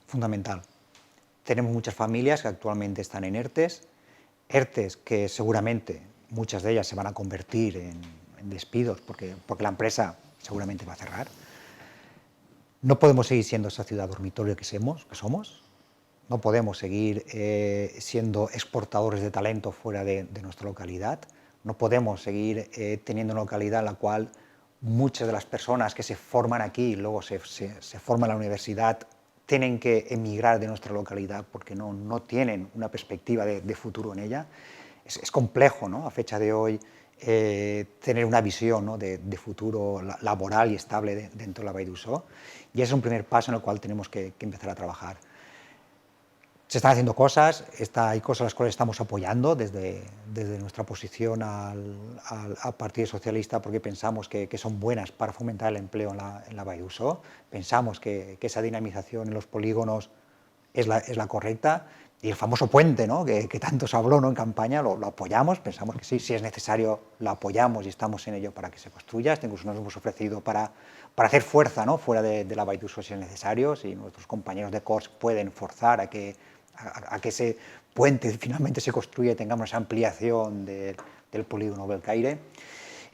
Speaker 2: fundamental. Tenemos muchas familias que actualmente están en ERTES que seguramente muchas de ellas se van a convertir en despidos porque la empresa seguramente va a cerrar. No podemos seguir siendo esa ciudad dormitorio que somos. No podemos seguir siendo exportadores de talento fuera de nuestra localidad. No podemos seguir teniendo una localidad en la cual muchas de las personas que se forman aquí y luego se forman en la universidad tienen que emigrar de nuestra localidad porque no tienen una perspectiva de futuro en ella. Es complejo, ¿no? A fecha de hoy tener una visión, ¿no? de futuro laboral y estable dentro de la Vall d'Uso, y ese es un primer paso en el cual tenemos que empezar a trabajar. Se están haciendo cosas, hay cosas a las cuales estamos apoyando desde nuestra posición al Partido Socialista, porque pensamos que son buenas para fomentar el empleo en la Vall d'Uixó. Pensamos que esa dinamización en los polígonos es la correcta. Y el famoso puente, ¿no?, que tanto se habló, ¿no?, en campaña, lo apoyamos, pensamos que sí, si es necesario lo apoyamos y estamos en ello para que se construya. Incluso nos hemos ofrecido para hacer fuerza, ¿no?, fuera de la Vall d'Uixó si es necesario, si nuestros compañeros de Corts pueden forzar a que ese puente finalmente se construya y tengamos esa ampliación del polígono Belcaire.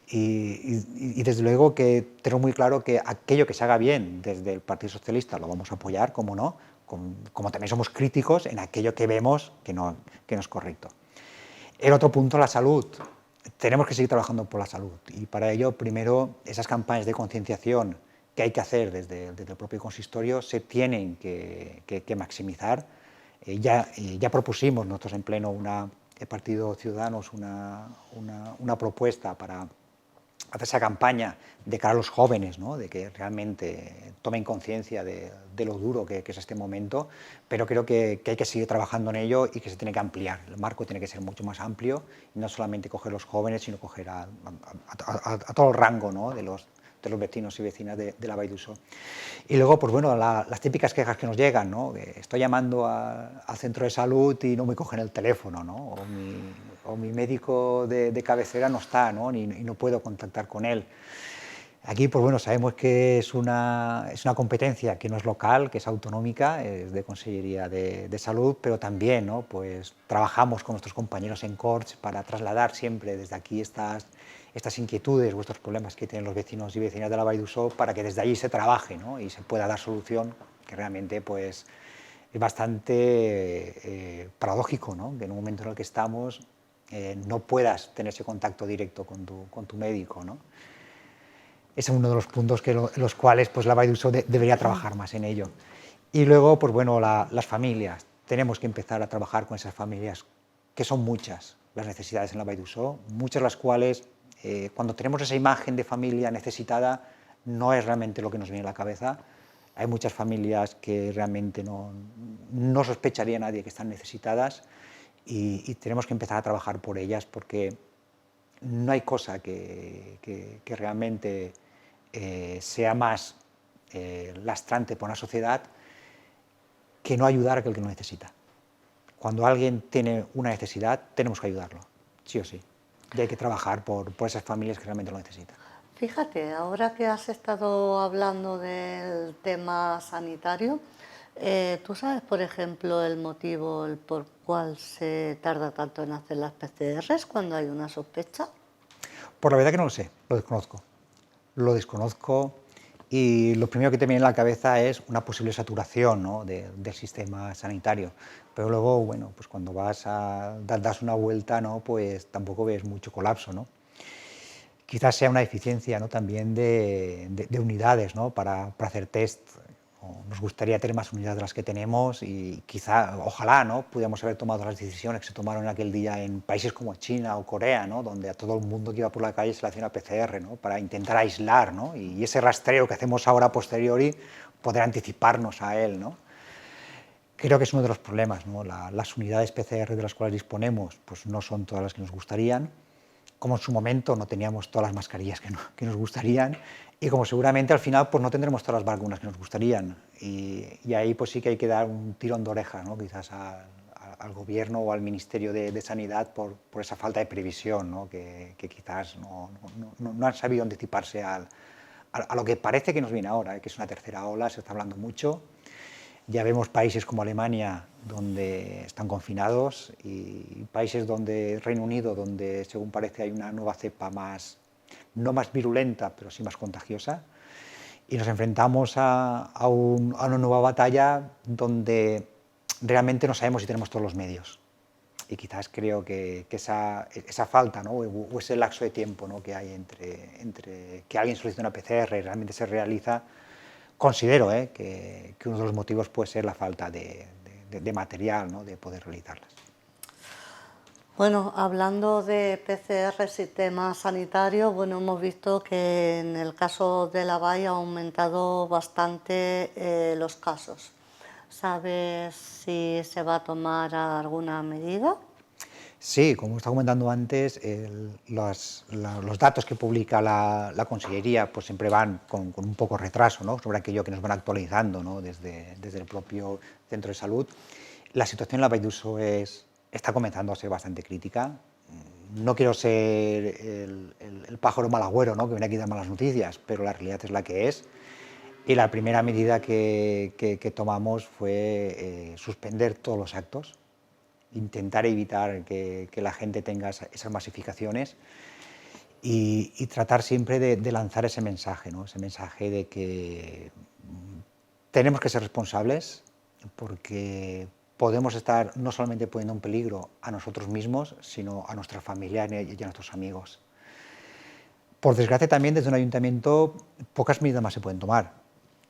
Speaker 2: Y desde luego que tengo muy claro que aquello que se haga bien desde el Partido Socialista lo vamos a apoyar, como no, como también somos críticos en aquello que vemos que no es correcto. El otro punto, la salud. Tenemos que seguir trabajando por la salud y para ello, primero, esas campañas de concienciación que hay que hacer desde el propio consistorio se tienen que maximizar. Ya propusimos nosotros en pleno, el Partido Ciudadanos, una propuesta para hacer esa campaña de cara a los jóvenes, ¿no?, de que realmente tomen conciencia de lo duro que es este momento, pero creo que hay que seguir trabajando en ello y que se tiene que ampliar. El marco tiene que ser mucho más amplio y no solamente coger los jóvenes, sino coger a todo el rango, ¿no?, de los vecinos y vecinas de la Vall d'Uixó. Y luego, pues bueno, las típicas quejas que nos llegan, ¿no?, que estoy llamando al centro de salud y no me cogen el teléfono, ¿no?, o mi médico de cabecera no está, ¿no?, y no puedo contactar con él. Aquí, pues bueno, sabemos que es una competencia que no es local, que es autonómica, es de Consellería de Salud, pero también, ¿no?, pues trabajamos con nuestros compañeros en Corts para trasladar siempre desde aquí estas inquietudes, vuestros problemas que tienen los vecinos y vecinas de la Vall d'Uixó, para que desde allí se trabaje, ¿no?, y se pueda dar solución, que realmente pues es bastante paradójico, ¿no?, que en un momento en el que estamos no puedas tener ese contacto directo con tu médico, ¿no? Es uno de los puntos en los cuales pues, la Vall d'Uixó debería trabajar más en ello. Y luego, pues bueno, las familias. Tenemos que empezar a trabajar con esas familias, que son muchas las necesidades en la Vall d'Uixó, muchas las cuales, cuando tenemos esa imagen de familia necesitada, no es realmente lo que nos viene a la cabeza. Hay muchas familias que realmente no sospecharía nadie que están necesitadas y tenemos que empezar a trabajar por ellas, porque no hay cosa que realmente sea más lastrante para una sociedad que no ayudar a aquel que lo necesita. Cuando alguien tiene una necesidad, tenemos que ayudarlo, sí o sí. Y hay que trabajar por esas familias que realmente lo necesitan.
Speaker 1: Fíjate, ahora que has estado hablando del tema sanitario, ¿tú sabes, por ejemplo, el motivo por cual se tarda tanto en hacer las PCRs cuando hay una sospecha?
Speaker 2: Por la verdad que no lo sé, lo desconozco. Lo desconozco y lo primero que te viene a la cabeza es una posible saturación, ¿no?, del sistema sanitario. Pero luego, bueno, pues cuando das una vuelta, ¿no?, pues tampoco ves mucho colapso, ¿no? Quizás sea una deficiencia, ¿no?, también de unidades, ¿no?, para hacer test. Nos gustaría tener más unidades de las que tenemos y quizá, ojalá, ¿no?, pudiéramos haber tomado las decisiones que se tomaron en aquel día en países como China o Corea, ¿no?, donde a todo el mundo que iba por la calle se le hacía una PCR, ¿no?, para intentar aislar, ¿no?, y ese rastreo que hacemos ahora a posteriori, poder anticiparnos a él, ¿no? Creo que es uno de los problemas, ¿no? Las unidades PCR de las cuales disponemos pues no son todas las que nos gustarían, como en su momento no teníamos todas las mascarillas que nos gustarían y como seguramente al final pues no tendremos todas las vacunas que nos gustarían y ahí pues sí que hay que dar un tirón de oreja, ¿no?, quizás al gobierno o al Ministerio de Sanidad por esa falta de previsión, ¿no?, que quizás no han sabido anticiparse a lo que parece que nos viene ahora, que es una tercera ola, se está hablando mucho. Ya vemos países como Alemania, donde están confinados, y países donde, Reino Unido, donde según parece hay una nueva cepa no más virulenta, pero sí más contagiosa. Y nos enfrentamos a una nueva batalla donde realmente no sabemos si tenemos todos los medios. Y quizás creo que esa falta, ¿no?, o ese lapso de tiempo, ¿no?, que hay entre que alguien solicita una PCR y realmente se realiza. Considero que uno de los motivos puede ser la falta de material, ¿no?, de poder realizarlas.
Speaker 1: Bueno, hablando de PCRs y temas sanitarios, bueno, hemos visto que en el caso de la Vall ha aumentado bastante los casos. ¿Sabes si se va a tomar alguna medida?
Speaker 2: Sí, como estaba comentando antes, los datos que publica la Consellería pues siempre van con un poco retraso, ¿no?, sobre aquello que nos van actualizando, ¿no?, desde el propio centro de salud. La situación en la Vall d'Uso está comenzando a ser bastante crítica. No quiero ser el pájaro mal agüero, ¿no?, que viene aquí a dar malas noticias, pero la realidad es la que es. Y la primera medida que tomamos fue suspender todos los actos, intentar evitar que la gente tenga esas masificaciones y tratar siempre de lanzar ese mensaje, ¿no?, ese mensaje de que tenemos que ser responsables porque podemos estar no solamente poniendo en peligro a nosotros mismos, sino a nuestra familia y a nuestros amigos. Por desgracia, también desde un ayuntamiento pocas medidas más se pueden tomar.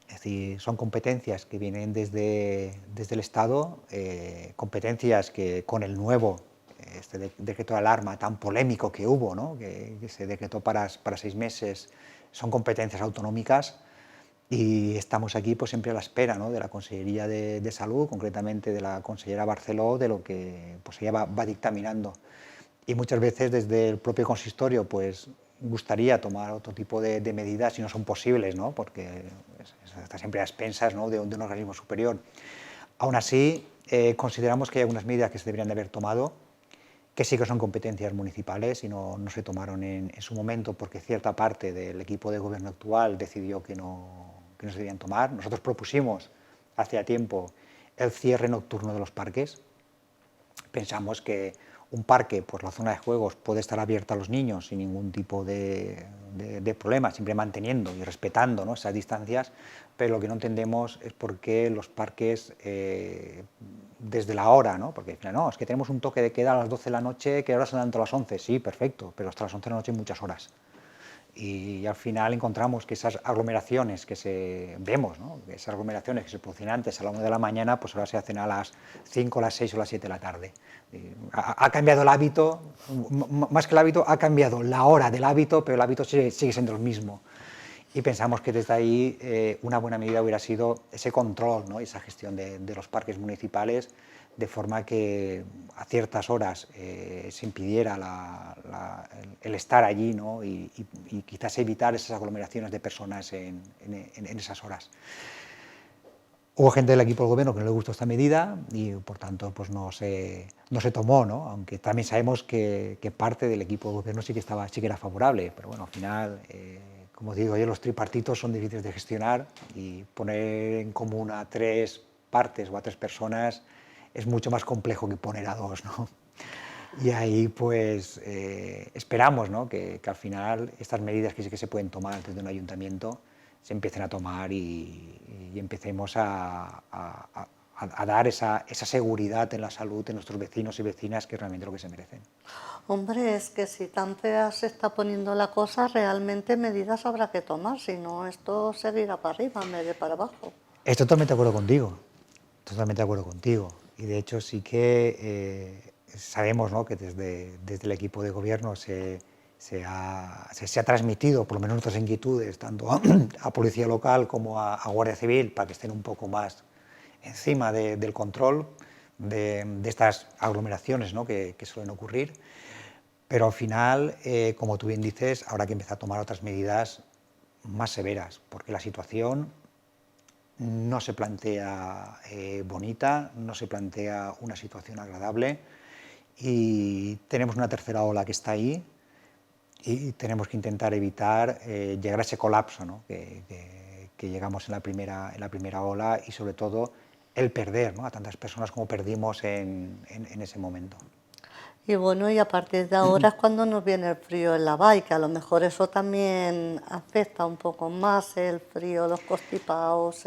Speaker 2: Es decir, son competencias que vienen desde el Estado, competencias que con el nuevo decreto de alarma tan polémico que hubo, ¿no?, que se decretó para 6 meses, son competencias autonómicas y estamos aquí pues siempre a la espera, ¿no?, de la Consellería de Salud, concretamente de la consellera Barceló, de lo que pues ella va dictaminando. Y muchas veces desde el propio consistorio pues gustaría tomar otro tipo de medidas y no son posibles, ¿no?, porque está siempre a expensas, ¿no?, de un organismo superior. Aún así, consideramos que hay algunas medidas que se deberían de haber tomado, que sí que son competencias municipales y no se tomaron en su momento porque cierta parte del equipo de gobierno actual decidió que no se debían tomar. Nosotros propusimos hacía tiempo el cierre nocturno de los parques. Pensamos que un parque, pues la zona de juegos puede estar abierta a los niños sin ningún tipo de problema, siempre manteniendo y respetando, ¿no?, esas distancias, pero lo que no entendemos es por qué los parques, desde la hora, ¿no?, porque al final, no, es que tenemos un toque de queda a las 12 de la noche, que ahora son hasta las 11, sí, perfecto, pero hasta las 11 de la noche hay muchas horas. Y al final encontramos que esas aglomeraciones vemos, ¿no?, que esas aglomeraciones que se producían antes a la 1 de la mañana, pues ahora se hacen a las 5, las 6 o las 7 de la tarde. Ha cambiado el hábito, más que el hábito, ha cambiado la hora del hábito, pero el hábito sigue siendo el mismo. Y pensamos que desde ahí una buena medida hubiera sido ese control, ¿no?, y esa gestión de los parques municipales, de forma que a ciertas horas se impidiera el estar allí, ¿no?, y quizás evitar esas aglomeraciones de personas en esas horas. Hubo gente del equipo del gobierno que no le gustó esta medida y, por tanto, pues no se tomó, ¿no?, aunque también sabemos que parte del equipo del gobierno sí que era favorable, pero bueno, al final, como digo yo, los tripartitos son difíciles de gestionar y poner en común a 3 partes o a 3 personas es mucho más complejo que poner a 2, ¿no? Y ahí pues esperamos, ¿no?, que al final estas medidas que sí que se pueden tomar desde un ayuntamiento se empiecen a tomar y empecemos a dar esa seguridad en la salud de nuestros vecinos y vecinas, que es realmente lo que se merecen.
Speaker 1: Hombre, es que si tan fea se está poniendo la cosa, realmente medidas habrá que tomar, si no esto seguirá para arriba en vez de para abajo.
Speaker 2: Estoy totalmente de acuerdo contigo, totalmente de acuerdo contigo. Y de hecho sí que sabemos, ¿no?, que desde el equipo de gobierno se ha transmitido, por lo menos nuestras inquietudes, tanto a Policía Local como a Guardia Civil, para que estén un poco más encima del control de estas aglomeraciones, ¿no?, que suelen ocurrir. Pero al final, como tú bien dices, habrá que empezar a tomar otras medidas más severas, porque la situación no se plantea bonita, no se plantea una situación agradable y tenemos una tercera ola que está ahí y tenemos que intentar evitar llegar a ese colapso, ¿no?, que llegamos en la primera ola y sobre todo el perder, ¿no?, a tantas personas como perdimos en ese momento.
Speaker 1: Y bueno, y a partir de ahora es cuando nos viene el frío en la vall, que a lo mejor eso también afecta un poco más, el frío, los constipados,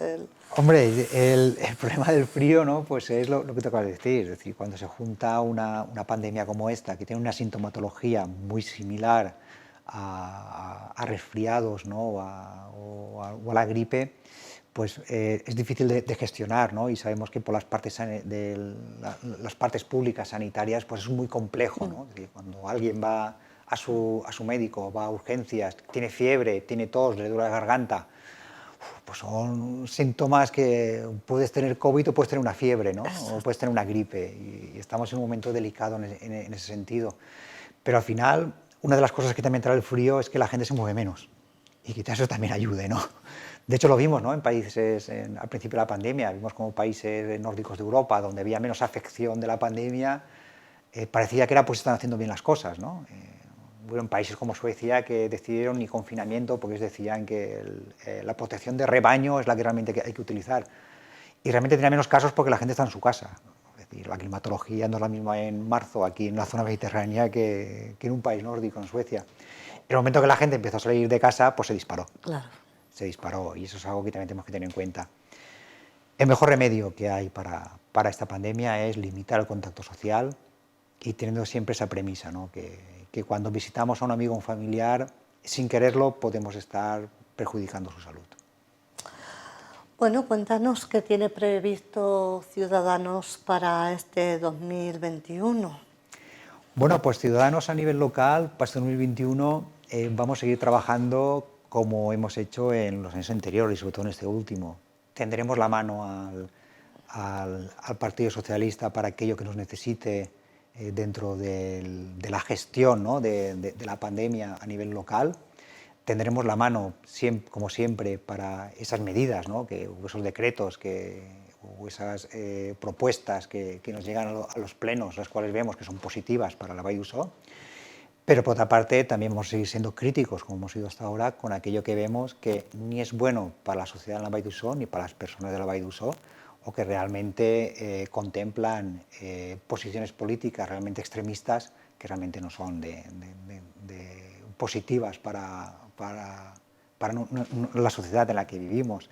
Speaker 2: Hombre, el problema del frío, ¿no?, pues es lo que te acabas de decir, es decir, cuando se junta una pandemia como esta, que tiene una sintomatología muy similar a resfriados, ¿no?, o a la gripe, pues es difícil de gestionar, ¿no?, y sabemos que por las partes públicas sanitarias pues es muy complejo, ¿no?, es decir, cuando alguien va a su médico, va a urgencias, tiene fiebre, tiene tos, le duele la garganta, pues son síntomas que puedes tener COVID o puedes tener una fiebre, ¿no? O puedes tener una gripe, y estamos en un momento delicado en ese sentido. Pero al final, una de las cosas que también trae el frío es que la gente se mueve menos, y quizás eso también ayude, ¿no? De hecho, lo vimos, ¿no? En países, al principio de la pandemia, vimos como países nórdicos de Europa, donde había menos afección de la pandemia, parecía que era pues están haciendo bien las cosas, ¿no? Hubo países como Suecia que decidieron ni confinamiento porque ellos decían que la protección de rebaño es la que realmente hay que utilizar. Y realmente tenía menos casos porque la gente está en su casa. Es decir, la climatología no es la misma en marzo aquí en la zona mediterránea que en un país nórdico, en Suecia. En el momento que la gente empezó a salir de casa, pues se disparó.
Speaker 1: Claro.
Speaker 2: Se disparó, y eso es algo que también tenemos que tener en cuenta. El mejor remedio que hay para esta pandemia es limitar el contacto social y teniendo siempre esa premisa, ¿no? Que cuando visitamos a un amigo o un familiar, sin quererlo, podemos estar perjudicando su salud.
Speaker 1: Bueno, cuéntanos qué tiene previsto Ciudadanos para este 2021.
Speaker 2: Bueno, pues Ciudadanos a nivel local, para este 2021 vamos a seguir trabajando como hemos hecho en los años anteriores y sobre todo en este último. Tendremos la mano al Partido Socialista para aquello que nos necesite dentro de la gestión, ¿no? de la pandemia a nivel local. Tendremos la mano, como siempre, para esas medidas, ¿no? Esos decretos o esas propuestas que nos llegan a los plenos, las cuales vemos que son positivas para la Vall d'Uixó. Pero por otra parte también vamos a seguir siendo críticos, como hemos sido hasta ahora, con aquello que vemos que ni es bueno para la sociedad en la Vall d'Uixó ni para las personas de la Vall d'Uixó, o que realmente contemplan posiciones políticas realmente extremistas que realmente no son positivas para la sociedad en la que vivimos.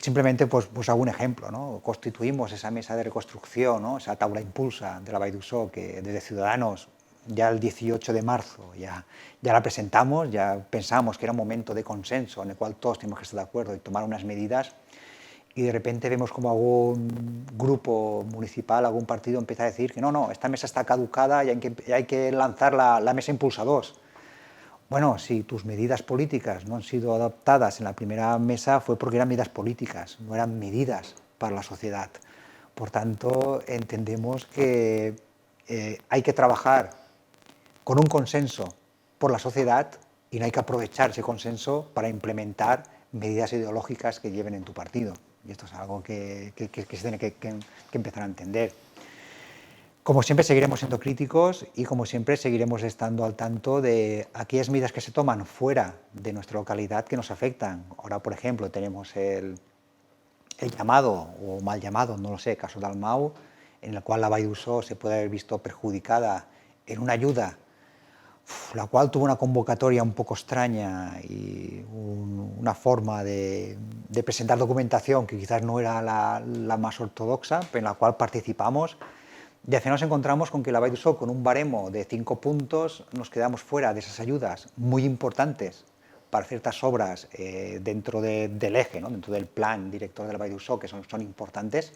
Speaker 2: Simplemente pues hago un ejemplo, ¿no? Constituimos esa mesa de reconstrucción, ¿no? Esa taula impulsa de la Vall d'Uixó, que desde Ciudadanos ya el 18 de marzo ya la presentamos, ya pensamos que era un momento de consenso en el cual todos tenemos que estar de acuerdo y tomar unas medidas, y de repente vemos como algún grupo municipal, algún partido empieza a decir que no, esta mesa está caducada y hay que lanzar la mesa impulsa 2. Bueno, si tus medidas políticas no han sido adoptadas en la primera mesa fue porque eran medidas políticas, no eran medidas para la sociedad. Por tanto, entendemos que hay que trabajar con un consenso por la sociedad y no hay que aprovechar ese consenso para implementar medidas ideológicas que lleven en tu partido. Y esto es algo que se tiene que empezar a entender. Como siempre seguiremos siendo críticos y como siempre seguiremos estando al tanto de aquellas medidas que se toman fuera de nuestra localidad que nos afectan. Ahora, por ejemplo, tenemos el llamado o mal llamado, no lo sé, caso Dalmau, en el cual la Vall d'Uixó se puede haber visto perjudicada en una ayuda, la cual tuvo una convocatoria un poco extraña y una forma de presentar documentación que quizás no era la más ortodoxa, pero en la cual participamos. Y al final nos encontramos con que la Vall d'Uixó, con un baremo de 5 puntos, nos quedamos fuera de esas ayudas muy importantes para ciertas obras dentro del eje, ¿no? Dentro del plan director de la Vall d'Uixó, que son importantes.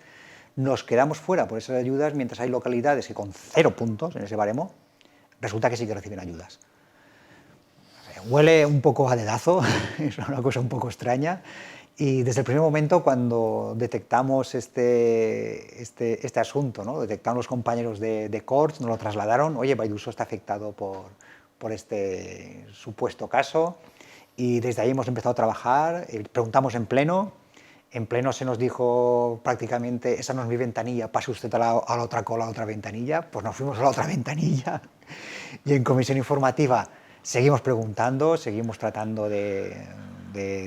Speaker 2: Nos quedamos fuera por esas ayudas, mientras hay localidades que con 0 puntos en ese baremo resulta que sí que reciben ayudas. Huele un poco a dedazo, es una cosa un poco extraña. Y desde el primer momento, cuando detectamos este asunto, ¿no? Detectaron los compañeros de Corts, nos lo trasladaron, oye, Vall d'Uixó está afectado por este supuesto caso, y desde ahí hemos empezado a trabajar, preguntamos en pleno se nos dijo prácticamente, esa no es mi ventanilla, pase usted a la otra cola, a la otra ventanilla, pues nos fuimos a la otra ventanilla, y en comisión informativa seguimos preguntando, seguimos tratando de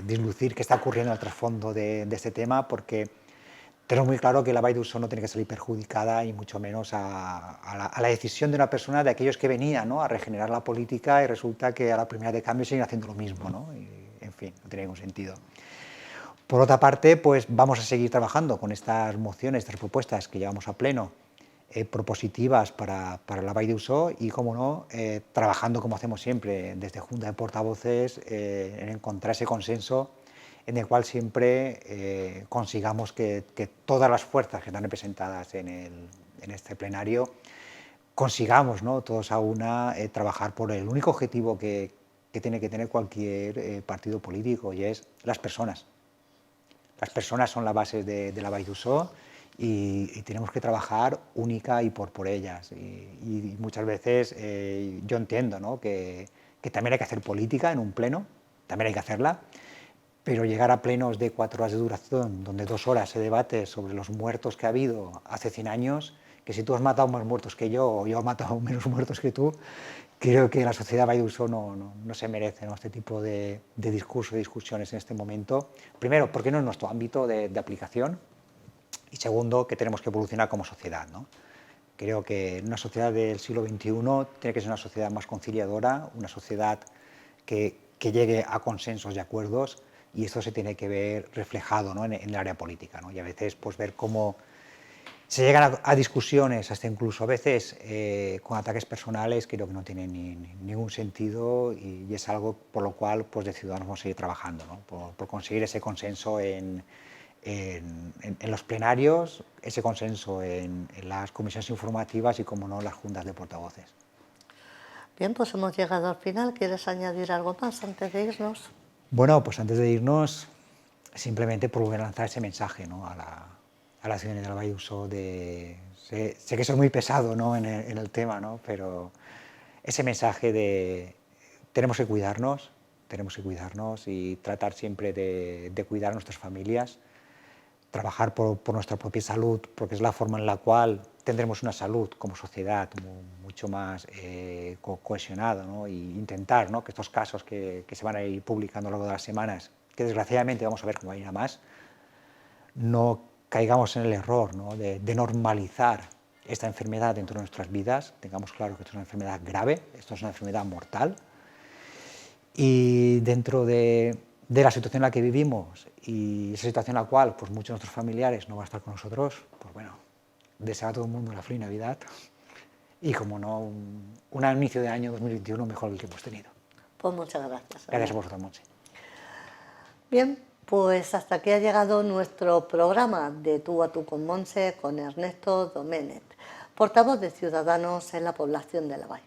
Speaker 2: dislucir qué está ocurriendo al trasfondo de este tema, porque tenemos muy claro que la Vall d'Uixó no tiene que salir perjudicada, y mucho menos a la decisión de una persona, de aquellos que venían, ¿no? A regenerar la política, y resulta que a la primera de cambio siguen haciendo lo mismo, ¿no? Y, en fin, no tiene ningún sentido. Por otra parte, pues vamos a seguir trabajando con estas mociones, estas propuestas que llevamos a pleno, propositivas para la Vall d'Uixó, y, como no, trabajando como hacemos siempre desde Junta de Portavoces en encontrar ese consenso en el cual siempre consigamos que todas las fuerzas que están representadas en este plenario consigamos, ¿no? Todos a una trabajar por el único objetivo que que tiene que tener cualquier partido político, y es las personas. Las personas son la base de la Vall d'Uixó y tenemos que trabajar única y por ellas. Y muchas veces yo entiendo, ¿no?, que también hay que hacer política en un pleno, también hay que hacerla, pero llegar a plenos de 4 horas de duración, donde 2 horas se debate sobre los muertos que ha habido hace 100 años, que si tú has matado más muertos que yo o yo he matado menos muertos que tú, creo que la sociedad Vall d'Uixó no se merece, ¿no?, este tipo de discurso, de discusiones en este momento. Primero, porque no es nuestro ámbito de aplicación, y segundo, que tenemos que evolucionar como sociedad, ¿no? Creo que una sociedad del siglo XXI tiene que ser una sociedad más conciliadora, una sociedad que llegue a consensos y acuerdos, y esto se tiene que ver reflejado, ¿no?, en el área política, ¿no? Y a veces pues ver cómo se llegan a discusiones, hasta incluso a veces con ataques personales, creo que no tiene ningún sentido, y es algo por lo cual pues de Ciudadanos vamos a seguir trabajando, ¿no?, por conseguir ese consenso en los plenarios, ese consenso en las comisiones informativas y, como no, las juntas de portavoces.
Speaker 1: Bien, pues hemos llegado al final. ¿Quieres añadir algo más antes de irnos?
Speaker 2: Bueno, pues antes de irnos, simplemente por volver a lanzar ese mensaje, ¿no?, a la ciudadanía de la Vall d'Uixó. Sé que soy muy pesado, ¿no?, en el tema, ¿no?, pero ese mensaje de tenemos que cuidarnos y tratar siempre de cuidar a nuestras familias, trabajar por nuestra propia salud, porque es la forma en la cual tendremos una salud como sociedad mucho más cohesionada, ¿no?, e intentar, ¿no?, que estos casos que se van a ir publicando a lo largo de las semanas, que desgraciadamente vamos a ver cómo va a ir a más, no caigamos en el error, ¿no?, de normalizar esta enfermedad dentro de nuestras vidas. Tengamos claro que esto es una enfermedad grave, esto es una enfermedad mortal, y dentro de la situación en la que vivimos, y esa situación en la cual pues muchos de nuestros familiares no van a estar con nosotros, pues bueno, desear a todo el mundo una feliz Navidad y, como no, un inicio de año 2021 mejor del que hemos tenido.
Speaker 1: Pues muchas gracias.
Speaker 2: Gracias a vosotros, Montse.
Speaker 1: Bien, pues hasta aquí ha llegado nuestro programa de Tú a Tú con Montse, con Ernesto Doménech, portavoz de Ciudadanos en la población de la Vall.